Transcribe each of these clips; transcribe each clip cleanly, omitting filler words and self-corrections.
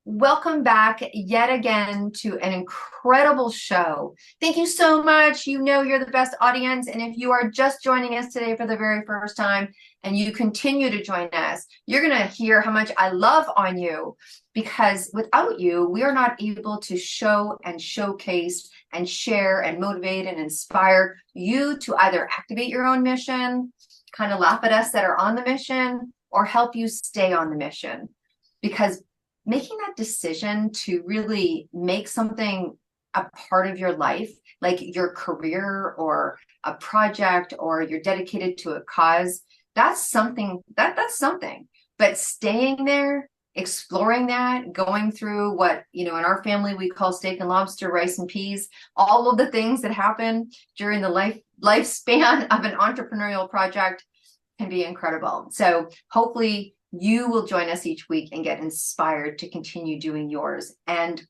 Welcome back yet again to an incredible show. Thank you so much. You know you're the best audience. And if you are just joining us today for the very first time and you continue to join us, you're going to hear how much I love on you because without you, we are not able to show and showcase and share and motivate and inspire you to either activate your own mission, kind of laugh at us that are on the mission, or help you stay on the mission. Because making that decision to really make something a part of your life, like your career or a project, or you're dedicated to a cause, that's something. That's something. But staying there, exploring that, going through what, in our family we call steak and lobster, rice and peas, all of the things that happen during the lifespan of an entrepreneurial project can be incredible. So hopefully you will join us each week and get inspired to continue doing yours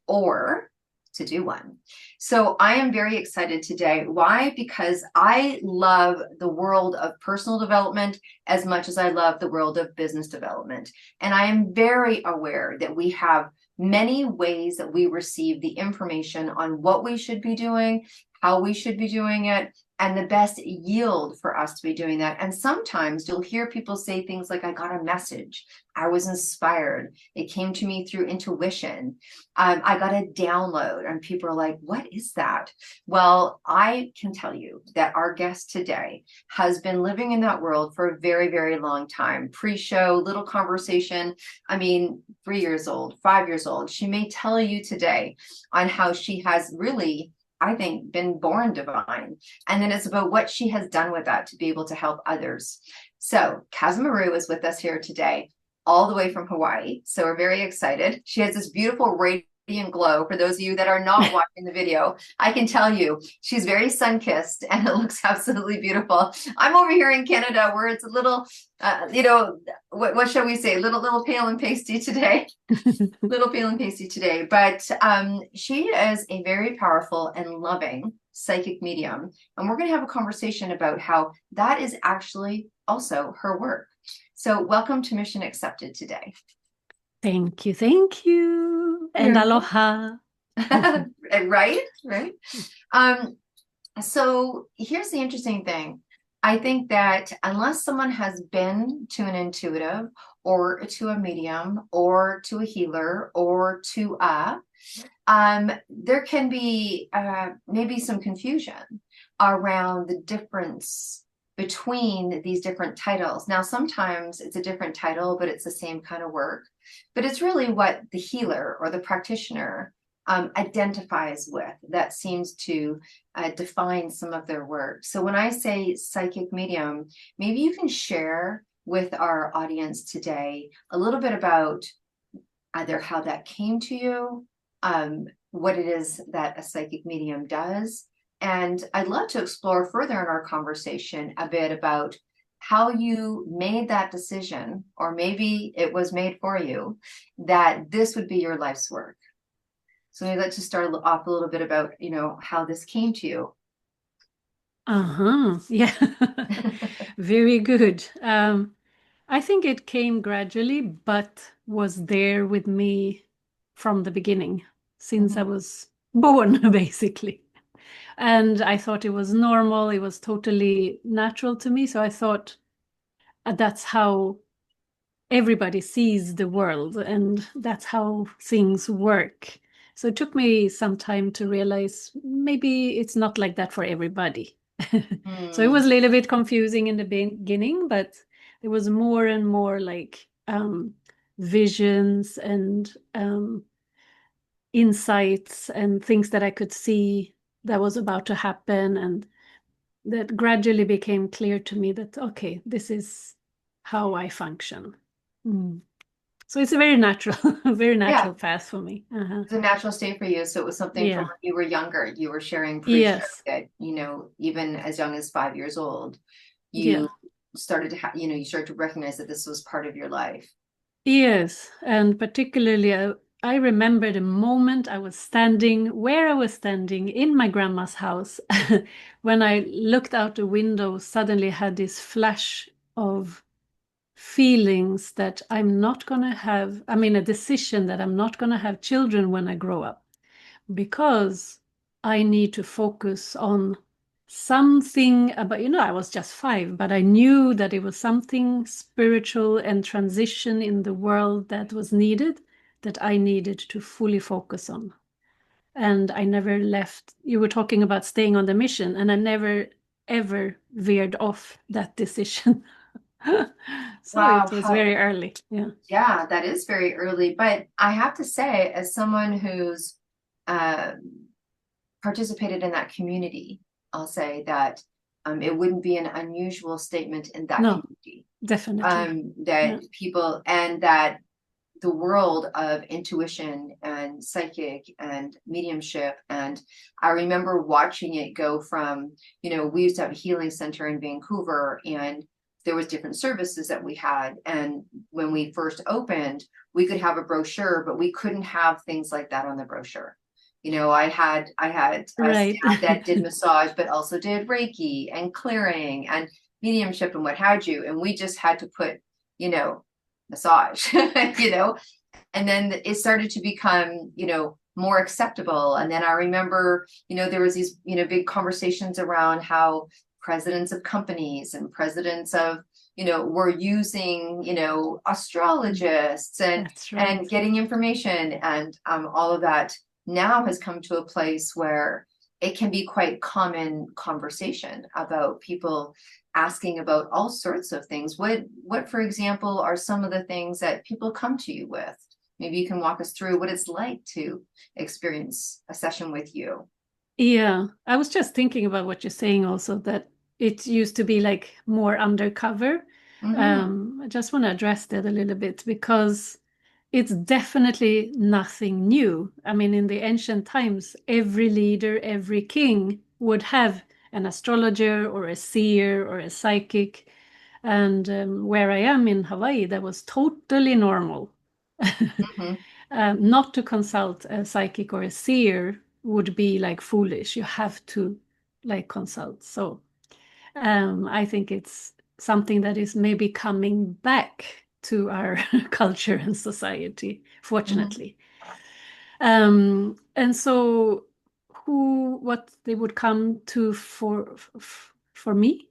or to do one. So I am very excited today. Why? Because I love the world of personal development as much as I love the world of business development. And I am very aware that we have many ways that we receive the information on what we should be doing, how we should be doing it, and the best yield for us to be doing that. And sometimes you'll hear people say things like, I got a message, I was inspired, it came to me through intuition, I got a download, and people are like, what is that? Well, I can tell you that our guest today has been living in that world for a very, very long time. Pre-show, little conversation, 3 years old, 5 years old. She may tell you today on how she has really, I think, been born divine. And then it's about what she has done with that to be able to help others. So Kazemaru is with us here today, all the way from Hawaii. So we're very excited. She has this beautiful radiant glow. For those of you that are not watching the video, I can tell you she's very sun-kissed and it looks absolutely beautiful. I'm over here in Canada where it's a little, what shall we say? Little pale and pasty today. Little pale and pasty today, but she is a very powerful and loving psychic medium, and we're going to have a conversation about how that is actually also her work. So welcome to Mission Accepted today. Thank you, and aloha. Right. So here's the interesting thing. I think that unless someone has been to an intuitive or to a medium or to a healer or to there can be maybe some confusion around the difference between these different titles. Now, sometimes it's a different title, but it's the same kind of work. But it's really what the healer or the practitioner identifies with that seems to define some of their work. So when I say psychic medium, maybe you can share with our audience today a little bit about either how that came to you, what it is that a psychic medium does. And I'd love to explore further in our conversation a bit about how you made that decision, or maybe it was made for you, that this would be your life's work. So maybe let's just start off a little bit about, how this came to you. Yeah. Very good. I think it came gradually, but was there with me from the beginning, since I was born, basically. And I thought it was normal. It was totally natural to me. So I thought that's how everybody sees the world, and that's how things work. So it took me some time to realize maybe it's not like that for everybody. So it was a little bit confusing in the beginning, but there was more and more like visions and insights and things that I could see that was about to happen, and that gradually became clear to me that, okay, this is how I function. So it's a very natural, very natural path for me. It's a natural state for you. So it was something from when you were younger. You were sharing pre-show that, even as young as 5 years old, you started to you started to recognize that this was part of your life. Yes, and particularly I remember the moment I was standing where I was standing in my grandma's house when I looked out the window, suddenly had this flash of feelings that I'm not going to have, I mean, a decision that I'm not going to have children when I grow up, because I need to focus on something about, I was just 5, but I knew that it was something spiritual and transition in the world that was needed, that I needed to fully focus on. And I never left. You were talking about staying on the mission, and I never ever veered off that decision. So Wow, it was very early. Yeah. yeah, that is very early. But I have to say, as someone who's uh, participated in that community, I'll say that it wouldn't be an unusual statement in that No, community. definitely. Yeah. That people, and that the world of intuition and psychic and mediumship. And I remember watching it go from, we used to have a healing center in Vancouver, and there was different services that we had. And when we first opened, we could have a brochure, but we couldn't have things like that on the brochure. I had a Right. staff that did massage, but also did Reiki and clearing and mediumship and what have you. And we just had to put, massage, and then it started to become, more acceptable. And then I remember, there was these, big conversations around how presidents of companies and presidents of, were using, astrologists and That's right. and getting information, and all of that now has come to a place where it can be quite common conversation about people asking about all sorts of things. What, for example, are some of the things that people come to you with? Maybe you can walk us through what it's like to experience a session with you. Yeah, I was just thinking about what you're saying also, that it used to be like more undercover. Mm-hmm. I just want to address that a little bit, because it's definitely nothing new. I mean, in the ancient times, every leader, every king would have an astrologer or a seer or a psychic. And where I am in Hawaii, that was totally normal. Mm-hmm. Not to consult a psychic or a seer would be like foolish. You have to like consult. So I think it's something that is maybe coming back to our culture and society, Mm-hmm. fortunately. And so, what they would come to for me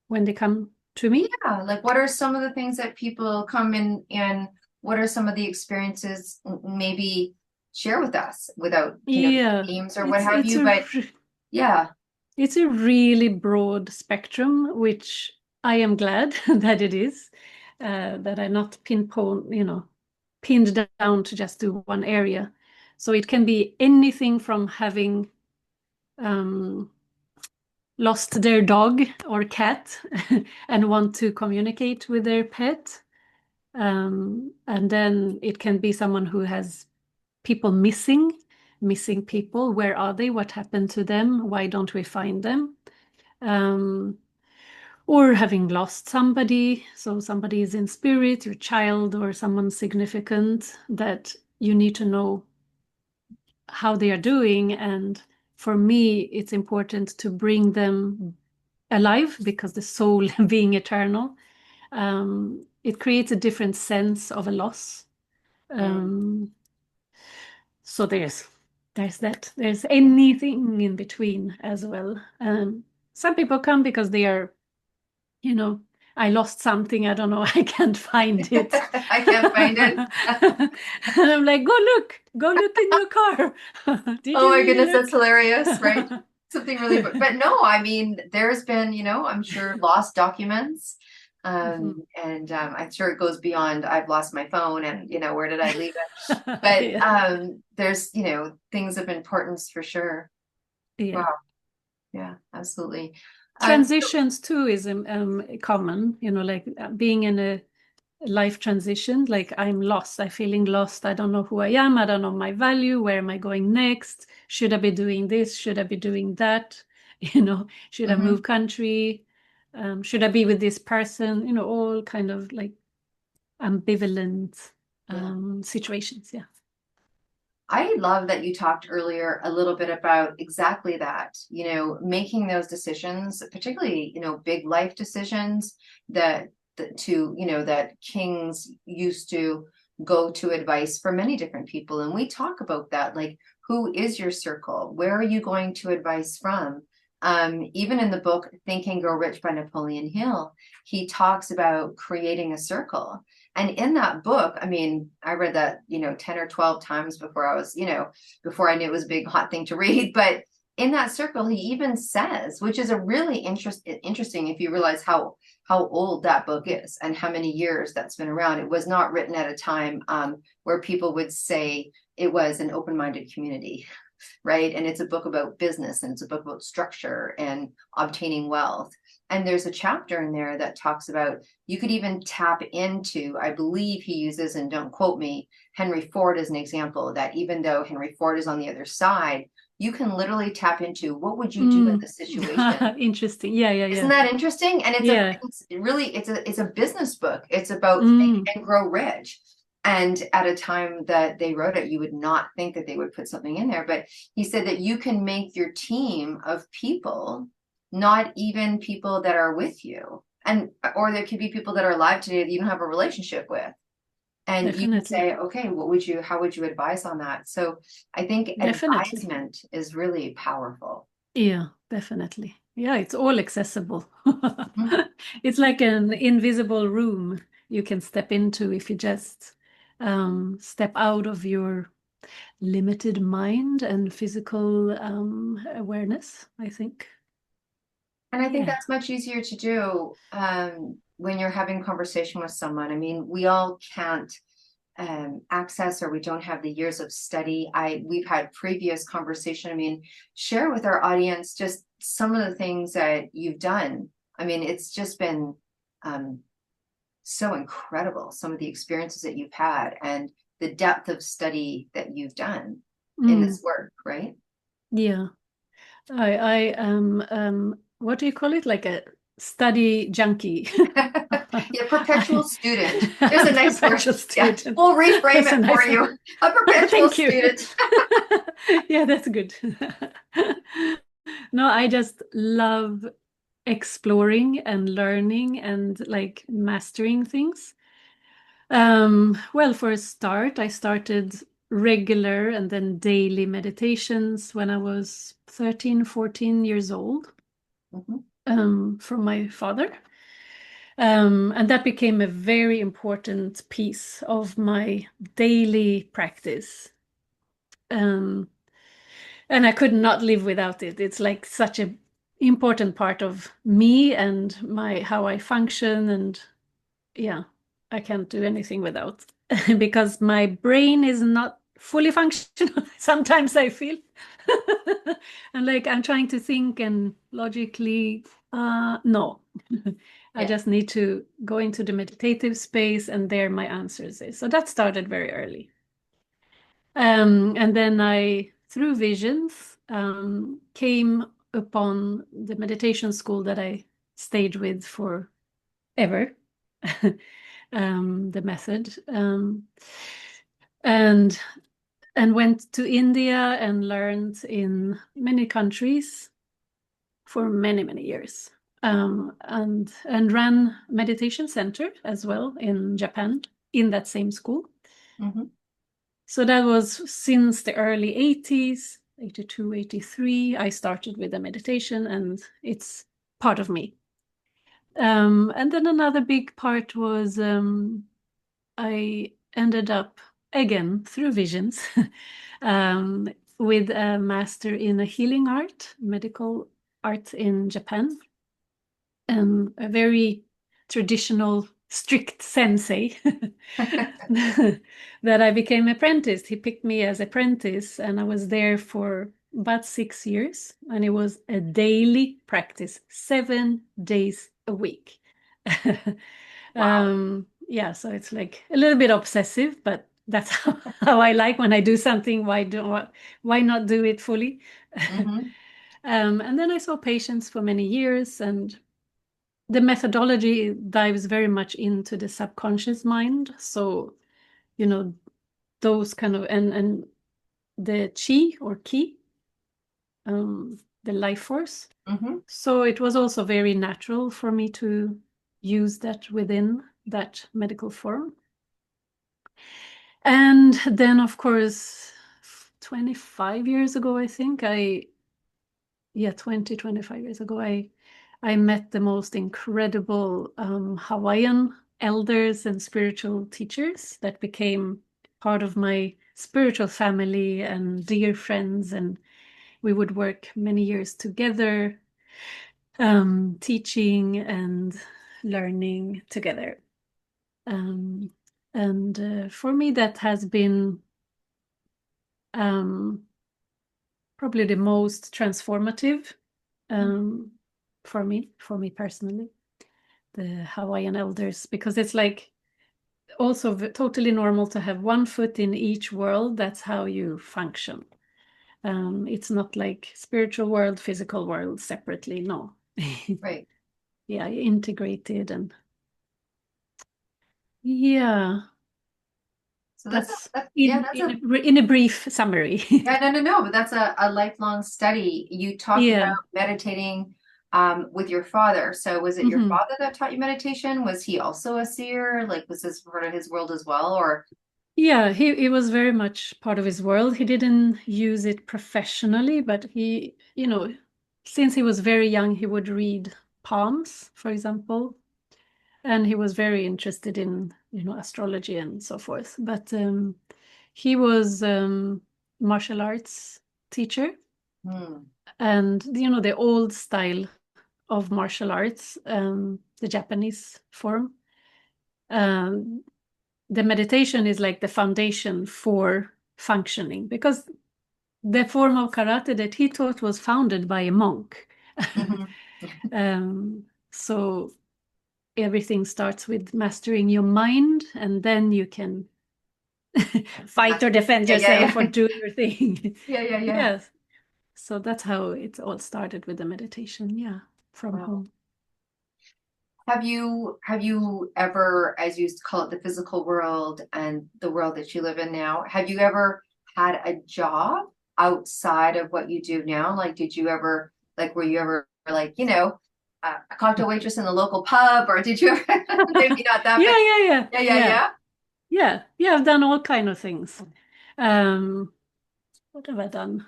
when they come to me? Yeah, like what are some of the things that people come in, and what are some of the experiences? Maybe share with us without, Yeah, names or what it's have it's you, a but yeah. it's a really broad spectrum, which I am glad that it is, that I not pinned down to just do one area. So it can be anything from having um, lost their dog or cat and want to communicate with their pet. And then it can be someone who has people missing people. Where are they? What happened to them? Why don't we find them? Um, or having lost somebody. So somebody is in spirit, your child or someone significant, that you need to know how they are doing. And for me, it's important to bring them alive, because the soul being eternal, it creates a different sense of a loss. Mm. Um, so there's that. There's anything in between as well. Some people come because they are, you know, I lost something, I don't know, I can't find it. I can't find it. And I'm like, go look in your car. Did Oh you my really goodness, look? that's hilarious, right? Something really, but no, I mean, there's been, I'm sure lost documents. Mhm. And I'm sure it goes beyond I've lost my phone and, where did I leave it? But Yeah, there's, things of importance for sure. yeah. Wow. Yeah, absolutely. So, Transitions too is common, like being in a life transition, like I'm lost, I'm feeling lost, I don't know who I am, I don't know my value, where am I going next, should I be doing this, should I be doing that, should I mhm, move country, should I be with this person, all kind of like ambivalent yeah. situations. Yeah. I love that you talked earlier a little bit about exactly that, making those decisions, particularly, big life decisions that that kings used to go to advice for many different people. And we talk about that, like, who is your circle? Where are you going to advice from? Even in the book Think and Grow Rich by Napoleon Hill, he talks about creating a circle. And in that book, I mean, I read that, 10 or 12 times before before I knew it was a big hot thing to read. But in that circle, he even says, which is a really interesting if you realize how old that book is and how many years that's been around. It was not written at a time where people would say it was an open-minded community, right? And it's a book about business, and it's a book about structure and obtaining wealth. And there's a chapter in there that talks about you could even tap into, I believe he uses, and don't quote me, Henry Ford as an example, that even though Henry Ford is on the other side, you can literally tap into what would you do in this situation. Interesting. Yeah. Isn't that interesting? And it's a business book. It's about Think and Grow Rich. And at a time that they wrote it, you would not think that they would put something in there. But he said that you can make your team of people, not even people that are with you. Or there could be people that are alive today that you don't have a relationship with. And Definitely. you can say, okay, how would you advise on that? So I think advisement is really powerful. Yeah, definitely. Yeah, it's all accessible. It's like an invisible room you can step into if you just step out of your limited mind and physical awareness, I think. And I think that's much easier to do when you're having conversation with someone. I mean, we all can't access, or we don't have the years of study. We've had previous conversation. I mean, share with our audience just some of the things that you've done. I mean, it's just been so incredible, some of the experiences that you've had and the depth of study that you've done in this work, right? Yeah. I am what do you call it? Like a study junkie. Yeah, perpetual student. There's a nice word. Student. Yeah, we'll reframe it for you. A perpetual student. Yeah, that's good. No, I just love exploring and learning and like mastering things. Well, for a start, I started regular and then daily meditations when I was 13, 14 years old, from my father. And that became a very important piece of my daily practice. And I could not live without it. It's like such an important part of me and how I function. And yeah, I can't do anything without because my brain is not fully functional. Sometimes I feel and like I'm trying to think and logically, no. I just need to go into the meditative space, and there my answers is. So that started very early. And then I, through visions, came upon the meditation school that I stayed with forever, the method, and went to India and learned in many countries for many, many years. And ran meditation center as well in Japan in that same school. So that was since the early 80s, 82, 83, I started with the meditation, and it's part of me. And then another big part was I ended up, again, through visions, with a master in a healing art, medical art in Japan. A very traditional, strict sensei that I became apprenticed. He picked me as apprentice, and I was there for about 6 years, and it was a daily practice, 7 days a week. Wow. Yeah, so it's like a little bit obsessive, but that's how I like when I do something. Why not do it fully? And then I saw patients for many years, and the methodology dives very much into the subconscious mind. So, those kind of, and the chi or ki, the life force. So it was also very natural for me to use that within that medical form. And then, of course, 25 years ago, I think, 25 years ago, I met the most incredible Hawaiian elders and spiritual teachers that became part of my spiritual family and dear friends. And we would work many years together, teaching and learning together. And for me, that has been probably the most transformative for me personally, the Hawaiian elders, because it's like also totally normal to have one foot in each world. That's how you function. It's not like spiritual world, physical world separately. No. Right. Yeah, integrated. And yeah, So that's yeah, in a brief summary. yeah, no, but that's a lifelong study. You talked about Yeah. meditating with your father. So was it your father that taught you meditation? Was he also a seer? Like, was this part of his world as well? Or Yeah, he was very much part of his world. He didn't use it professionally, but he, since he was very young, he would read palms, for example, and he was very interested in, astrology and so forth. But he was martial arts teacher, and the old style of martial arts, the Japanese form. The meditation is like the foundation for functioning, because the form of karate that he taught was founded by a monk. So everything starts with mastering your mind, and then you can fight or defend yourself or do your thing. Yeah. Yes. So that's how it all started, with the meditation. Yeah, from Wow. home. Have you ever, as you used to call it, the physical world and the world that you live in now, have you ever had a job outside of what you do now? Like, did you ever, like, were you ever like, a cocktail waitress in the local pub, or did you ever, maybe not that, but yeah. Yeah, I've done all kind of things. What have I done?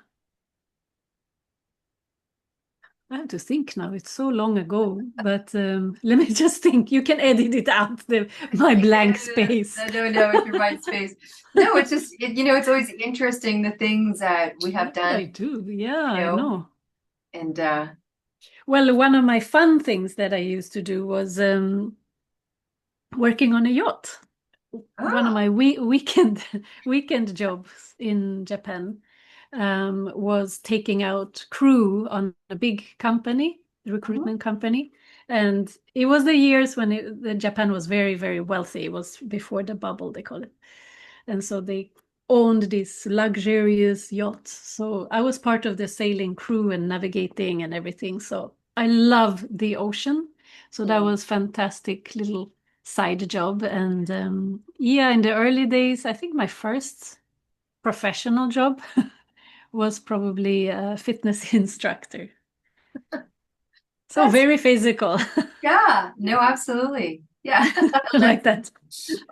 I have to think now. It's so long ago, but let me just think. You can edit it out, my blank space. No, it's your mind space. No, it's just, it's always interesting the things that we have What did I done, do? Yeah, I know. and Well, one of my fun things that I used to do was working on a yacht. One of my weekend jobs in Japan was taking out crew on a big company, recruitment company. And it was the years when Japan was very, very wealthy. It was before the bubble, they call it. And so they owned these luxurious yachts. So I was part of the sailing crew and navigating and everything. So I love the ocean. So that was fantastic little side job. And in the early days, I think my first professional job was probably a fitness instructor. So that's, very physical. yeah, no, absolutely. Yeah. Like that.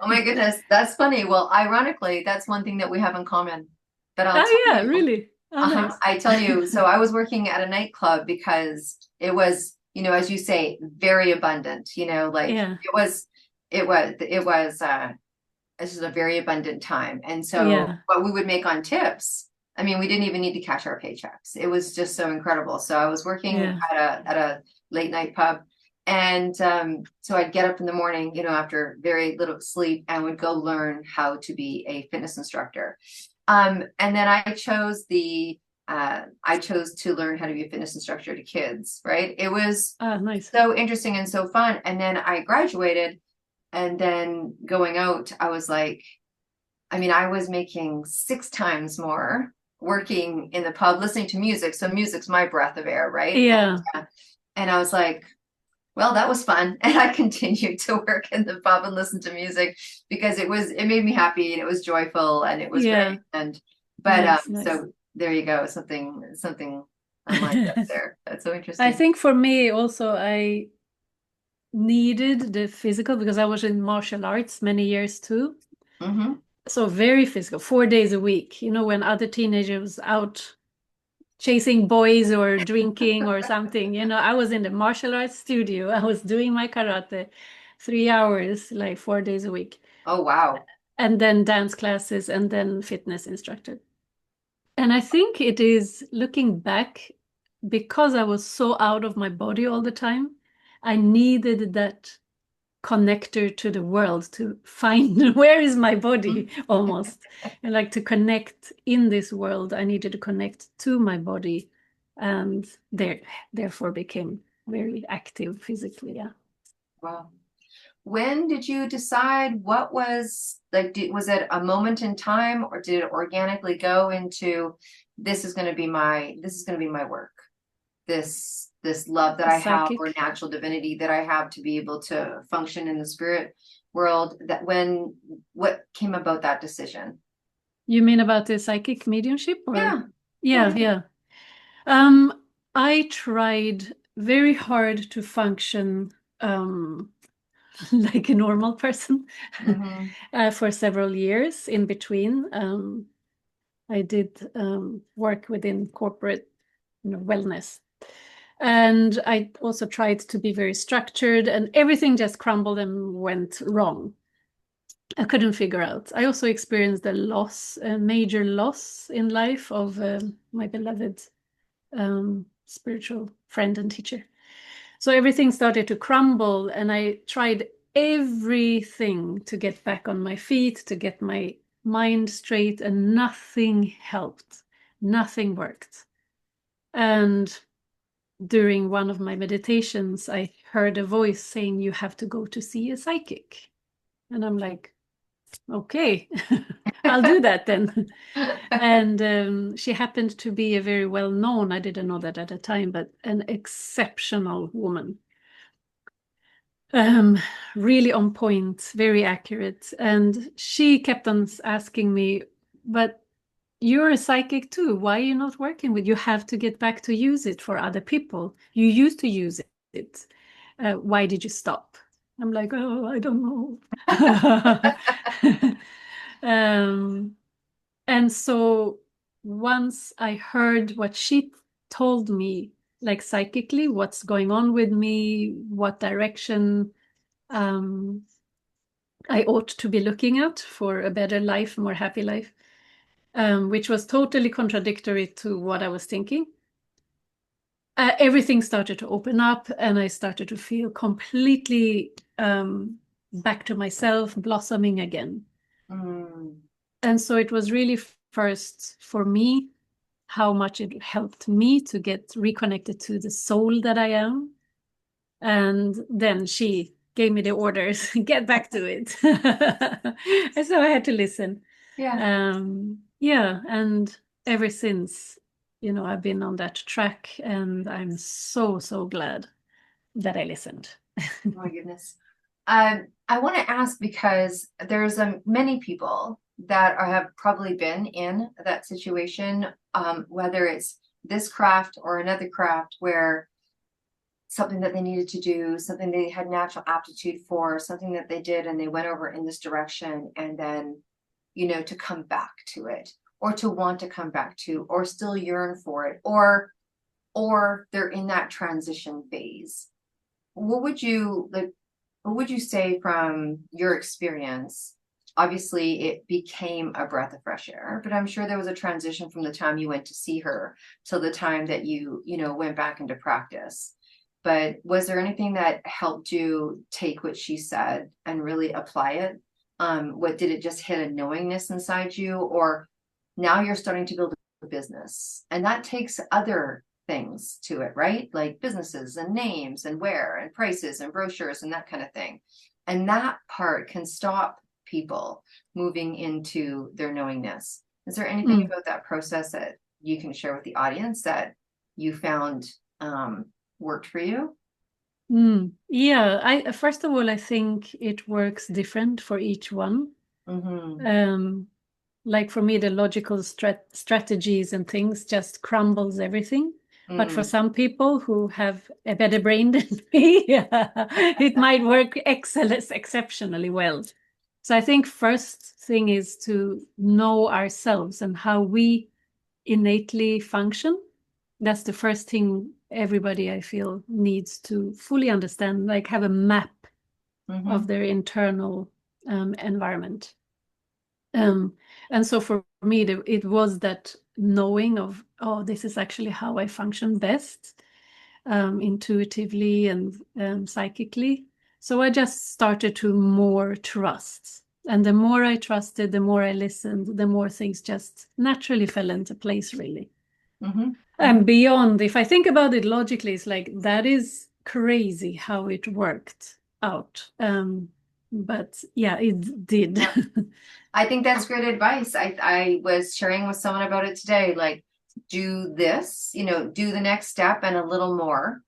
Oh my goodness, that's funny. Well, ironically, that's one thing that we have in common. But I'll tell Oh yeah, you, really? Oh, nice. I tell you, so I was working at a nightclub because it was, as you say, very abundant, like Yeah. it was this is a very abundant time. And so Yeah. what we would make on tips, I mean, we didn't even need to cash our paychecks. It was just so incredible. So I was working Yeah. at a late night pub. And so I'd get up in the morning, after very little sleep, and would go learn how to be a fitness instructor. And then I chose to learn how to be a fitness instructor to kids, right? It was Nice. so interesting and so fun. And then I graduated, and then going out, I was like, I was making 6 times more working in the pub, listening to music. So music's my breath of air, right? Yeah. And I was like, well, that was fun. And I continued to work in the pub and listen to music because it made me happy, and it was joyful, and it was great. But nice. so there you go. Something I lined up there. That's so I interesting. think for me also, needed the physical because I was in martial arts many years too. Mm-hmm. So very physical, 4 days a week. You know, when other teenagers out chasing boys or drinking or something, you know, I was in the martial arts studio. I was doing my karate 3 hours, like 4 days a week. Oh, wow. And then dance classes and then fitness instructor. And I think it is looking back because I was so out of my body all the time. I needed that connector to the world to find where is my body almost. And like to connect in this world, I needed to connect to my body and therefore became very active physically. Yeah. Wow. When did you decide what was like, was it a moment in time or did it organically go into this is going to be my work? This love that I have or Psychic. natural divinity that I have to be able to function in the spirit world what came about that decision? You mean about the psychic mediumship or? Yeah. Yeah, Yeah. yeah. Um, I tried very hard to function like a normal person Mm-hmm. for several years in between. I did work within corporate, wellness. And I also tried to be very structured, and everything just crumbled and went wrong. I couldn't figure out. I also experienced a major loss in life of my beloved spiritual friend and teacher. So everything started to crumble, and I tried everything to get back on my feet, to get my mind straight, and nothing helped. Nothing worked. And during one of my meditations, I heard a voice saying, "You have to go to see a psychic." And I'm like, okay, I'll do that then. And she happened to be a very well-known, I didn't know that at the time, but an exceptional woman. Um, really on point, very accurate. And she kept on asking me, but you're a psychic too. Why are you not working with? You have to get back to use it for other people. You used to use it. Why did you stop? I'm like, oh, I don't know. um, and so once I heard what she told me, like psychically, what's going on with me, what direction um, I ought to be looking at for a better life, more happy life, which was totally contradictory to what I was thinking. Everything started to open up, and I started to feel completely back to myself, blossoming again. Mm. And so it was really first for me how much it helped me to get reconnected to the soul that I am. And then she gave me the orders, get back to it. And so I had to listen. Yeah. Yeah, and ever since, I've been on that track, and I'm so, so glad that I listened. Oh my goodness. I want to ask because there's many people that have probably been in that situation, whether it's this craft or another craft where something that they needed to do, something they had natural aptitude for, something that they did and they went over in this direction, and then, to come back to it, or to want to come back to, or still yearn for it, or they're in that transition phase. What would you like? What would you say from your experience? Obviously, it became a breath of fresh air, but I'm sure there was a transition from the time you went to see her till the time that you went back into practice. But was there anything that helped you take what she said and really apply it? What did it just hit a knowingness inside you, or now you're starting to build a business, and that takes other things to it, right? Like businesses and names and where and prices and brochures and that kind of thing. And that part can stop people moving into their knowingness. Is there anything about that process that you can share with the audience that you found worked for you? Yeah, I first of all, I think it works different for each one. Mm-hmm. Like for me, the logical strategies and things just crumbles everything. But for Mm. some people who have a better brain than me, it might work exceptionally well. So I think first thing is to know ourselves and how we innately function. That's the first thing everybody, I feel, needs to fully understand, like have a map of Mm-hmm. their internal environment. And so for me, it was that knowing of, oh, this is actually how I function best, intuitively and psychically. So I just started to more trust. And the more I trusted, the more I listened, the more things just naturally fell into place, really. Mm-hmm. Mm-hmm. And beyond, if I think about it logically, it's like that is crazy how it worked out. But yeah, it did. Yeah. I think that's great advice. I was sharing with someone about it today, like do this, do the next step and a little more.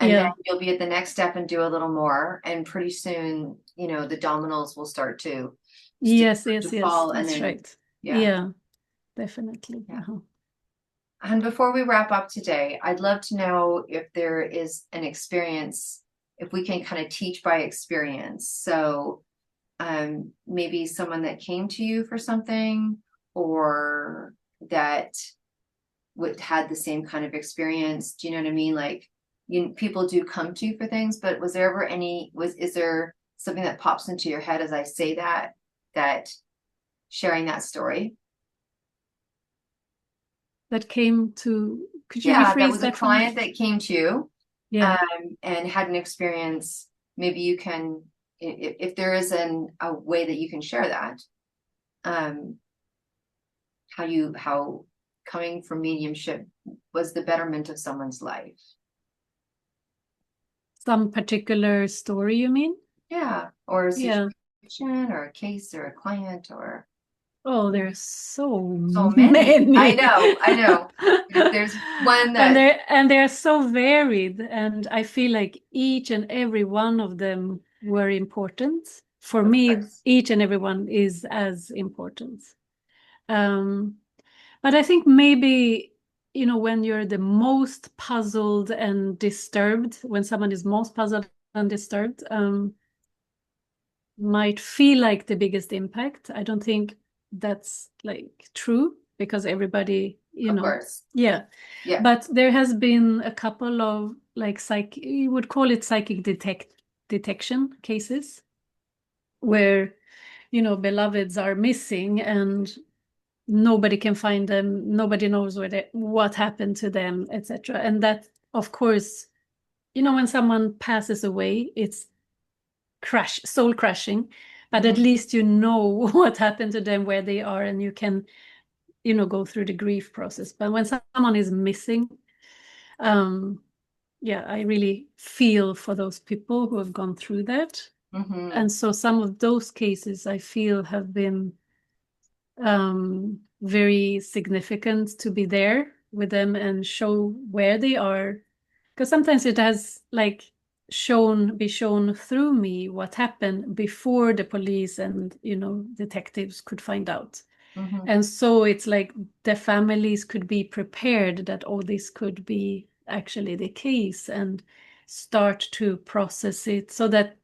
And then Yeah. you'll be at the next step and do a little more. And pretty soon, the dominoes will start Yes, to yes, yes, fall. And that's then, right. yeah, Yeah, definitely. yeah. Uh-huh. And before we wrap up today, I'd love to know if there is an experience, if we can kind of teach by experience. So maybe someone that came to you for something or that had the same kind of experience. Do you know what I mean? Like people do come to you for things, but was there ever is there something that pops into your head as I say that sharing that story? That came to, could you Yeah, that rephrase was a that for me? client that came to you Yeah. and had an experience. Maybe you can, if there is a way that you can share that, um, how coming from mediumship was the betterment of someone's life. Some particular story, you mean? Yeah, or a Yeah. situation or a case or a client or Oh, there's so so many. I many. know, I know. There's one And that, they're so varied, and I feel like each and every one of them were important. For of me, course. each and every one is as important. Um, but I think maybe, when you're the most puzzled and disturbed, when someone is most puzzled and disturbed, might feel like the biggest impact. I don't think that's like true because everybody, Of course. yeah. Yeah. But there has been a couple of like you would call it psychic detection cases where, beloveds are missing and nobody can find them, nobody knows what happened to them, etc. And that, of course, when someone passes away, it's soul crushing, but at Mhm. least you know what happened to them, where they are, and you can go through the grief process. But when someone is missing, yeah, I really feel for those people who have gone through that. Mhm. And so some of those cases I feel have been very significant to be there with them and show where they are, because sometimes it has like be shown through me what happened before the police and detectives could find out. Mhm. And so it's like the families could be prepared that, oh, this could be actually the case, and start to process it so that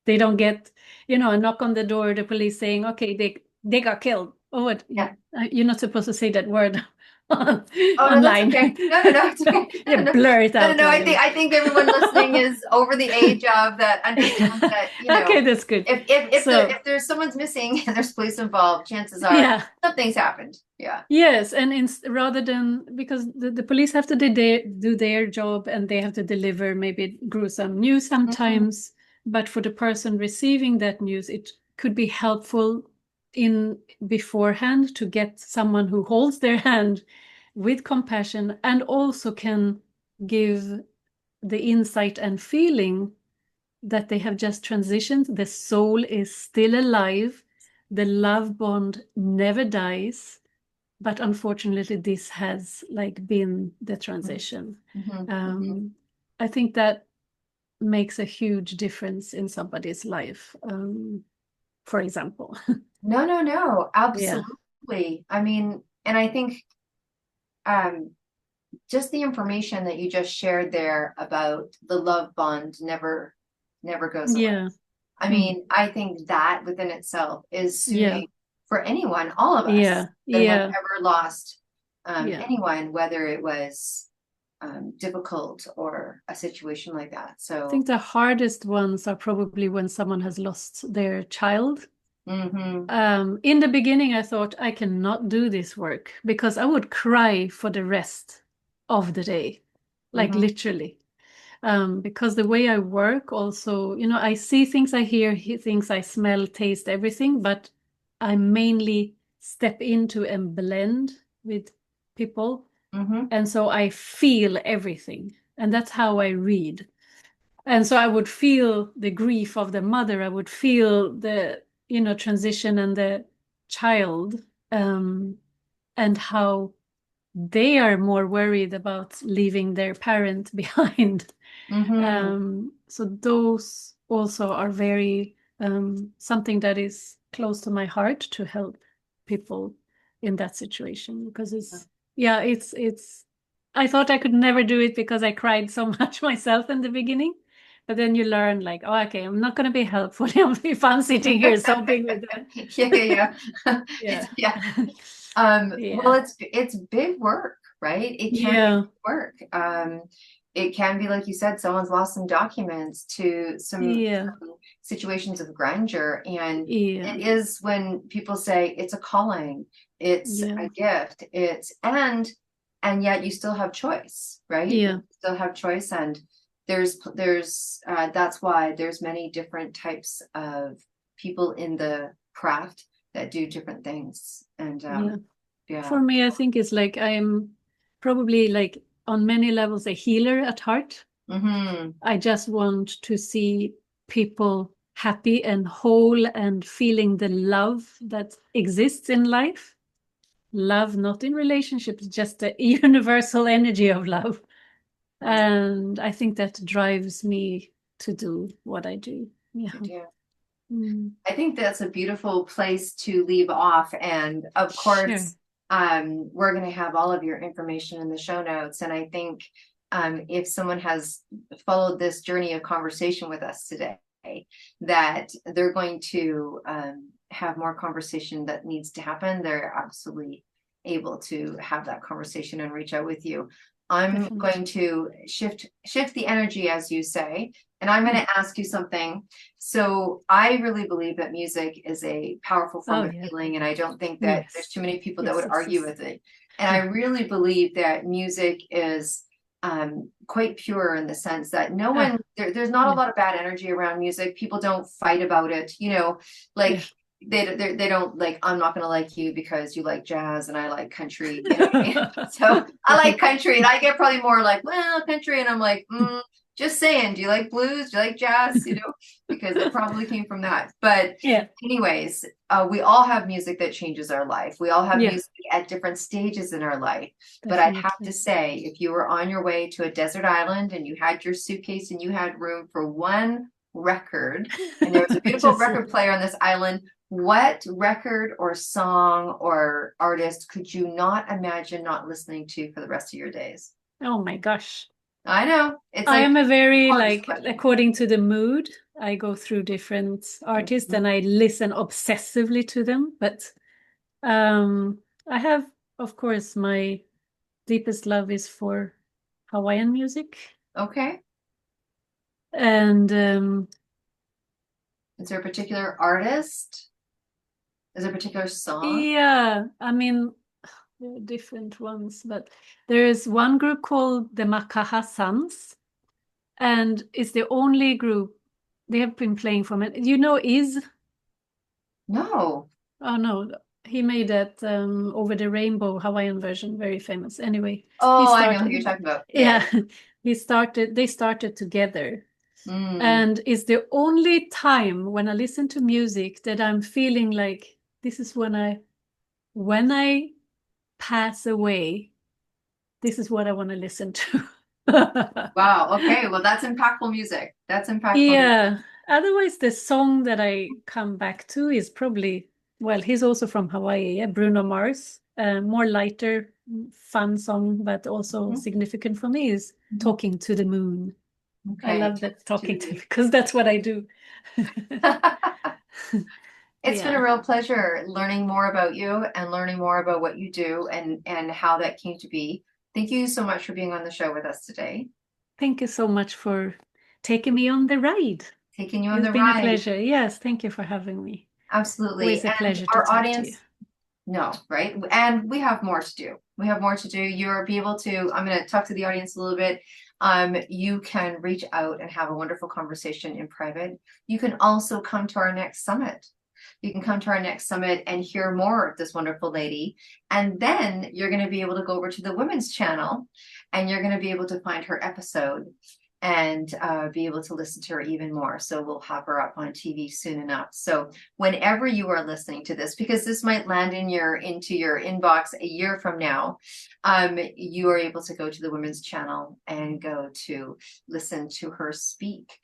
they don't get, a knock on the door, the police saying, okay, they got killed. Oh, what? Yeah. You're not supposed to say that word Oh no, that's online. okay. No, no, no, it's okay. No, Yeah, no, no. blur it No, no, out no. or I think whatever. I think everyone listening is over the age of that understands that, Okay, that's good. if So there's someone's missing and there's police involved, chances are yeah. something's happened. Yeah. Yes, and rather than, because the police have to do their job and they have to deliver maybe gruesome news Mhm. sometimes, but for the person receiving that news, it could be helpful in beforehand to get someone who holds their hand with compassion and also can give the insight and feeling that they have just transitioned. The soul is still alive. The love bond never dies, but unfortunately this has like been the transition. Mhm. Mhm. um, I think that makes a huge difference in somebody's life, for example. No, no, no. Yeah. Absolutely. I mean, and I think um just the information that you just shared there about the love bond never goes away. Yeah. I Mm. mean, I think that within itself is Yeah. soothing for anyone, all of us Yeah. that have Yeah. ever lost Yeah. anyone, whether it was difficult or a situation like that. I So, think the hardest ones are probably when someone has lost their child. mhm, In the beginning, I thought I cannot do this work because I would cry for the rest of the day, like mhm, literally. Because the way I work also, I see things, I hear things, I smell, taste everything, but I mainly step into and blend with people. mhm, And so I feel everything. And that's how I read. And so I would feel the grief of the mother. I would feel the, transition and the child, and how they are more worried about leaving their parent behind. mhm. So those also are very something that is close to my heart to help people in that situation, because it's I thought I could never do it because I cried so much myself in the beginning. But then you learn, like, oh, okay, I'm not going to be helpful if I'm sitting here sobbing with them. Yeah, yeah, Yeah. yeah. Well, Yeah. it's big work, right? It can be Yeah. big work. It can be, like you said, someone's lost some documents to Yeah. some situations of grandeur, and Yeah. it is when people say it's a calling, it's Yeah. a gift, and yet you still have choice, right? You Yeah. still have choice, and there's that's why there's many different types of people in the craft that do different things. And Yeah. yeah. For me, I think it's like I'm probably, like, on many levels a healer at heart. Mm-hmm. I just want to see people happy and whole and feeling the love that exists in life. Love, not in relationships, just the universal energy of love. And I think that drives me to do what I do. Yeah. Yeah. Mm. I think that's a beautiful place to leave off. And of Sure. course, we're going to have all of your information in the show notes. And I think if someone has followed this journey of conversation with us today, that they're going to have more conversation that needs to happen, they're absolutely able to have that conversation and reach out with you. I'm Definitely. going to shift the energy, as you say, and I'm going to ask you something. So I really believe that music is a powerful form Oh, of yeah. healing, and I don't think that there's Yes. too many people that Yes, would yes, argue yes. with it. And I really believe that music is quite pure in the sense that no one there's not a Yeah. lot of bad energy around music. People don't fight about it, like Yeah. they don't like, I'm not gonna like you because you like jazz and I like country, you know what I mean? So I like Right. country, and I get probably more like, well, country, and I'm like, just saying, do you like blues? Do you like jazz? Because it probably came from that. But Yeah. anyways, we all have music that changes our life. We all have Yeah. music at different stages in our life. But I'd have to Definitely. say, if you were on your way to a desert island and you had your suitcase and you had room for one record, and there was a beautiful Just record player on this island, what record or song or artist could you not imagine not listening to for the rest of your days? oh my gosh. I know. It's I like am a very, hardest like, question. according to the mood, I go through different artists and I listen obsessively to them. But I have, of course, my deepest love is for Hawaiian music. Okay. And Is there a particular artist? Is there a particular song? yeah, I mean, there are different ones, but there is one group called the Makaha Sons, and it's the only group they have been playing from it. You know, Is? No. Oh no, he made that Over the Rainbow Hawaiian version, very famous. Anyway, he Oh, I know who you're started, talking about. Yeah. yeah, they started together. Mm. And it's the only time when I listen to music that I'm feeling like this is when I pass away, this is what I want to listen to. Wow. Okay. Well, that's impactful music. That's impactful music. Yeah. Otherwise, the song that I come back to is probably, well, he's also from Hawaii, yeah, Bruno Mars. more lighter, fun song, but also significant for me is Talking to the Moon. I love that, talking to, because that's what I do. It's been a real pleasure learning more about you and learning more about what you do and how that came to be. Thank you so much for being on the show with us today. Thank you so much for taking me on the ride. Taking you on the ride. It's been a pleasure. Yes, thank you for having me. Absolutely. Always a pleasure to talk to you. No, right? And we have more to do. We have more to do. You'll be able to, I'm going to talk to the audience a little bit. You can reach out and have a wonderful conversation in private. You can also come to our next summit. You can come to our next summit and hear more of this wonderful lady. And then you're going to be able to go over to the women's channel and you're going to be able to find her episode and be able to listen to her even more. So we'll have her up on TV soon enough. So whenever you are listening to this, because this might land into your inbox a year from now, you are able to go to the women's channel and go to listen to her speak.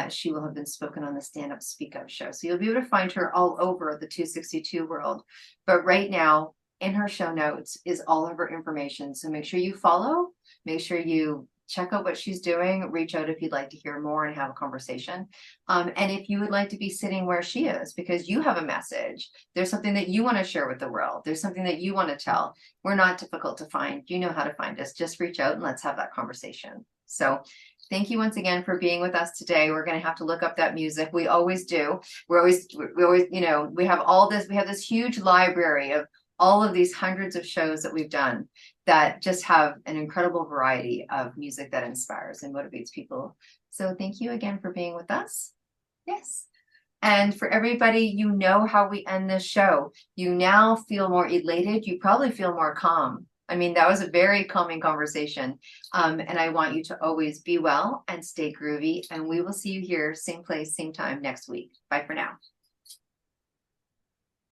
She will have been spoken on the Stand Up Speak Up show. So you'll be able to find her all over the 262 world. But right now, in her show notes is all of her information. So make sure you follow, make sure you check out what she's doing, reach out if you'd like to hear more and have a conversation. And if you would like to be sitting where she is, because you have a message, there's something that you want to share with the world, there's something that you want to tell, we're not difficult to find. You know how to find us. Just reach out and let's have that conversation. So thank you once again for being with us today. We're going to have to look up that music. We always do. We always, you know, we have all this, we have this huge library of all of these hundreds of shows that we've done that just have an incredible variety of music that inspires and motivates people. So thank you again for being with us. Yes. And for everybody, you know how we end this show. You now feel more elated. You probably feel more calm. I mean, that was a very calming conversation. And I want you to always be well and stay groovy. And we will see you here, same place, same time next week. Bye for now.